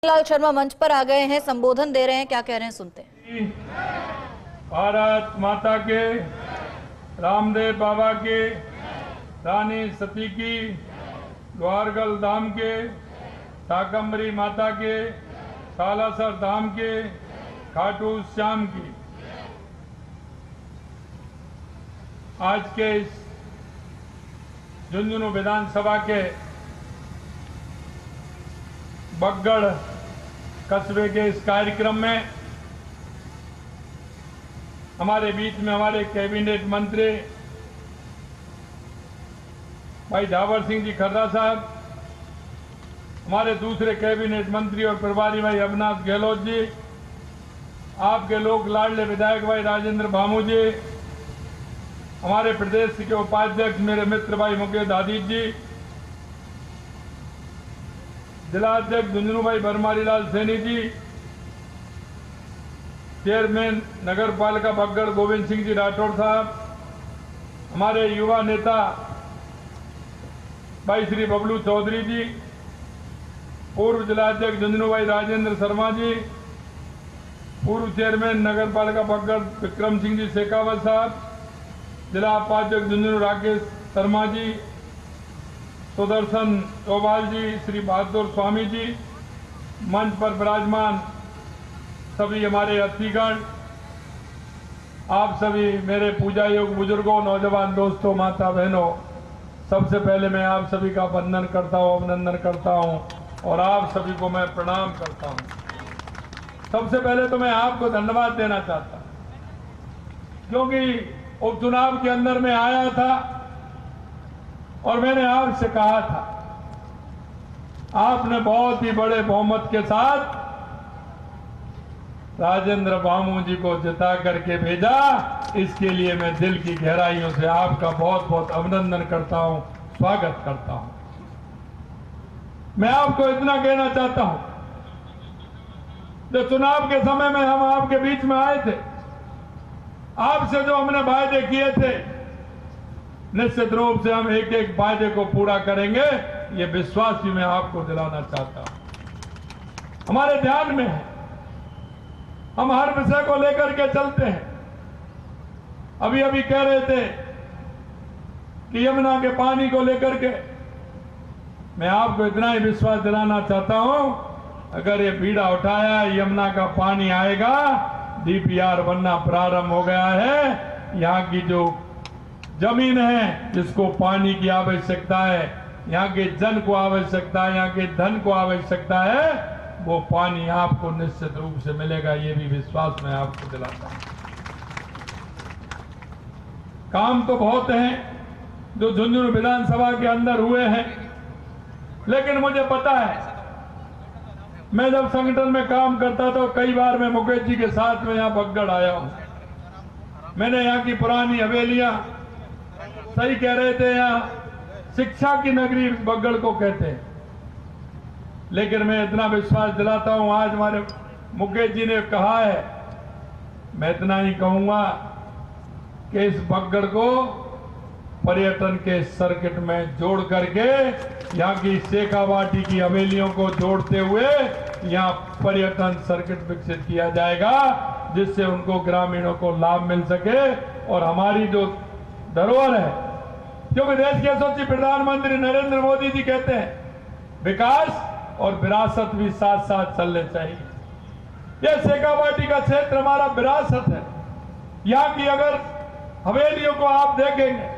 लाल शर्मा मंच पर आ गए हैं, संबोधन दे रहे हैं, क्या कह रहे हैं सुनते हैं। भारत माता के, रामदेव बाबा के, रानी सती की, द्वारगल धाम के, शाकंभरी माता के, सालासर धाम के, खाटू श्याम की। आज के इस झुंझुनू विधानसभा के बगड़ कस्बे के इस कार्यक्रम में हमारे बीच में हमारे कैबिनेट मंत्री भाई झावर सिंह जी खर्रा साहब, हमारे दूसरे कैबिनेट मंत्री और प्रभारी भाई अविनाश गहलोत जी, आपके लोक लाडले विधायक भाई राजेंद्र भामू जी, हमारे प्रदेश के उपाध्यक्ष मेरे मित्र भाई मुकेश आदित्य जी, जिला अध्यक्ष झुंझुनू भाई भरमारी लाल सैनी जी, चेयरमैन नगर पालिका बगड़ गोविंद सिंह जी राठौड़ साहब, हमारे युवा नेता भाई श्री बबलू चौधरी जी, पूर्व जिला अध्यक्ष झुंझुनू भाई राजेंद्र शर्मा जी, पूर्व चेयरमैन नगर पालिका बगड़ विक्रम सिंह जी शेखावत साहब, जिला उपाध्यक्ष झुंझुनू राकेश शर्मा जी, सुदर्शन चौबाल जी, श्री बहादुर स्वामी जी, मंच पर विराजमान सभी हमारे अतिथिगण, आप सभी मेरे पूजा योग बुजुर्गों, नौजवान दोस्तों, माता बहनों, सबसे पहले मैं आप सभी का वंदन करता हूं, अभिनंदन करता हूं और आप सभी को मैं प्रणाम करता हूं। सबसे पहले तो मैं आपको धन्यवाद देना चाहता हूं, क्योंकि उपचुनाव के अंदर मैं आया था और मैंने आपसे कहा था, आपने बहुत ही बड़े बहुमत के साथ राजेंद्र भामू जी को जिता करके भेजा। इसके लिए मैं दिल की गहराइयों से आपका बहुत बहुत अभिनंदन करता हूं, स्वागत करता हूं। मैं आपको इतना कहना चाहता हूं, जब चुनाव के समय में हम आपके बीच में आए थे, आपसे जो हमने वायदे किए थे, निश्चित रूप से हम एक एक वायदे को पूरा करेंगे, ये विश्वास भी मैं आपको दिलाना चाहता हूं। हमारे ध्यान में है, हम हर विषय को लेकर के चलते हैं। अभी अभी कह रहे थे कि यमुना के पानी को लेकर के मैं आपको इतना ही विश्वास दिलाना चाहता हूं, अगर ये बीड़ा उठाया, यमुना का पानी आएगा, डीपीआर बनना प्रारंभ हो गया है। यहाँ की जो जमीन है जिसको पानी की आवश्यकता है, यहाँ के जन को आवश्यकता है, यहाँ के धन को आवश्यकता है, वो पानी आपको निश्चित रूप से मिलेगा, ये भी विश्वास मैं आपको दिलाता हूं। काम तो बहुत हैं जो झुंझुनू विधानसभा के अंदर हुए हैं, लेकिन मुझे पता है, मैं जब संगठन में काम करता था, कई बार मैं मुकेश जी के साथ में यहाँ बगड़ आया हूं। मैंने यहाँ की पुरानी हवेलियां, सही कह रहे थे, यहाँ शिक्षा की नगरी बगड़ को कहते हैं, लेकिन मैं इतना विश्वास दिलाता हूं, आज हमारे मुकेश जी ने कहा है, मैं इतना ही कहूंगा कि इस बगड़ को पर्यटन के सर्किट में जोड़ करके यहाँ की शेखावाटी की हवेलियों को जोड़ते हुए यहाँ पर्यटन सर्किट विकसित किया जाएगा, जिससे उनको ग्रामीणों को लाभ मिल सके और हमारी जो धरोहर है, क्योंकि देश के यशस्वी प्रधानमंत्री नरेंद्र मोदी जी कहते हैं विकास और विरासत भी साथ साथ चलने चाहिए। यह शेखावाटी का क्षेत्र हमारा विरासत है। यहाँ की अगर हवेलियों को आप देखेंगे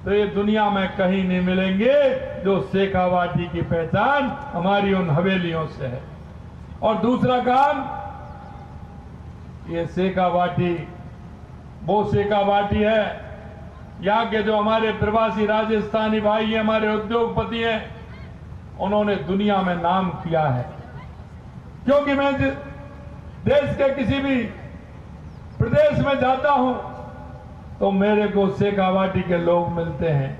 तो ये दुनिया में कहीं नहीं मिलेंगे, जो शेखावाटी की पहचान हमारी उन हवेलियों से है। और दूसरा काम, ये शेखावाटी वो शेखावाटी है, यहाँ के जो हमारे प्रवासी राजस्थानी भाई हैं, हमारे उद्योगपति हैं, उन्होंने दुनिया में नाम किया है। क्योंकि मैं देश के किसी भी प्रदेश में जाता हूं तो मेरे को शेखावाटी के लोग मिलते हैं,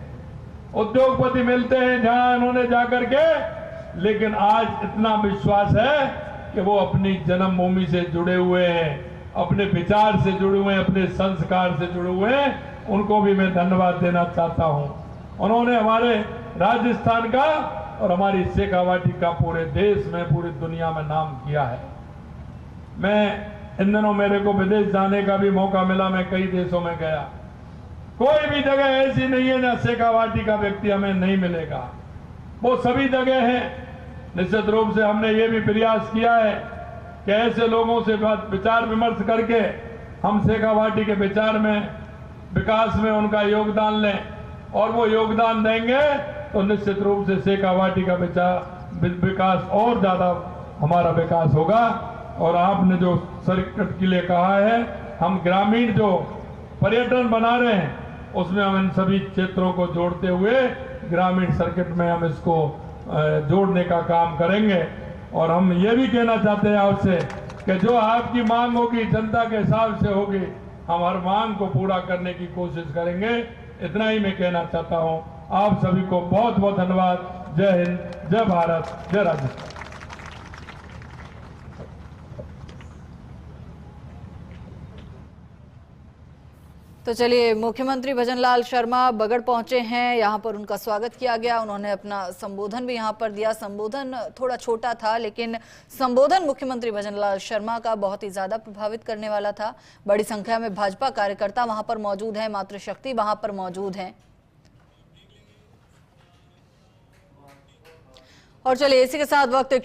उद्योगपति मिलते हैं जहां उन्होंने जाकर के, लेकिन आज इतना विश्वास है कि वो अपनी जन्मभूमि से जुड़े हुए हैं, अपने विचार से जुड़े हुए हैं, अपने संस्कार से जुड़े हुए हैं। उनको भी मैं धन्यवाद देना चाहता हूं। उन्होंने हमारे राजस्थान का और हमारी शेखावाटी का पूरे देश में, पूरी दुनिया में नाम किया है। मैं इन दिनों मेरे को विदेश जाने का भी मौका मिला, मैं कई देशों में गया। कोई भी जगह ऐसी नहीं है जहां शेखावाटी का व्यक्ति हमें नहीं मिलेगा, वो सभी जगह है। निश्चित रूप से हमने ये भी प्रयास किया है कि ऐसे लोगों से विचार विमर्श करके हम शेखावाटी के विचार में, विकास में उनका योगदान लें, और वो योगदान देंगे तो निश्चित रूप से शेखावाटी का विकास और ज्यादा हमारा विकास होगा। और आपने जो सर्किट के लिए कहा है, हम ग्रामीण जो पर्यटन बना रहे हैं उसमें हम इन सभी क्षेत्रों को जोड़ते हुए ग्रामीण सर्किट में हम इसको जोड़ने का काम करेंगे। और हम ये भी कहना चाहते हैं आपसे कि जो आपकी मांग होगी जनता के हिसाब से होगी, हम हर मांग को पूरा करने की कोशिश करेंगे। इतना ही मैं कहना चाहता हूं। आप सभी को बहुत बहुत धन्यवाद। जय हिंद, जय भारत, जय राजस्थान। तो चलिए, मुख्यमंत्री भजनलाल शर्मा बगड़ पहुंचे हैं, यहां पर उनका स्वागत किया गया। उन्होंने अपना संबोधन भी यहां पर दिया। संबोधन थोड़ा छोटा था, लेकिन संबोधन मुख्यमंत्री भजनलाल शर्मा का बहुत ही ज्यादा प्रभावित करने वाला था। बड़ी संख्या में भाजपा कार्यकर्ता वहां पर मौजूद हैं, मातृशक्ति वहां पर मौजूद हैं। और चलिए, इसी के साथ वक्त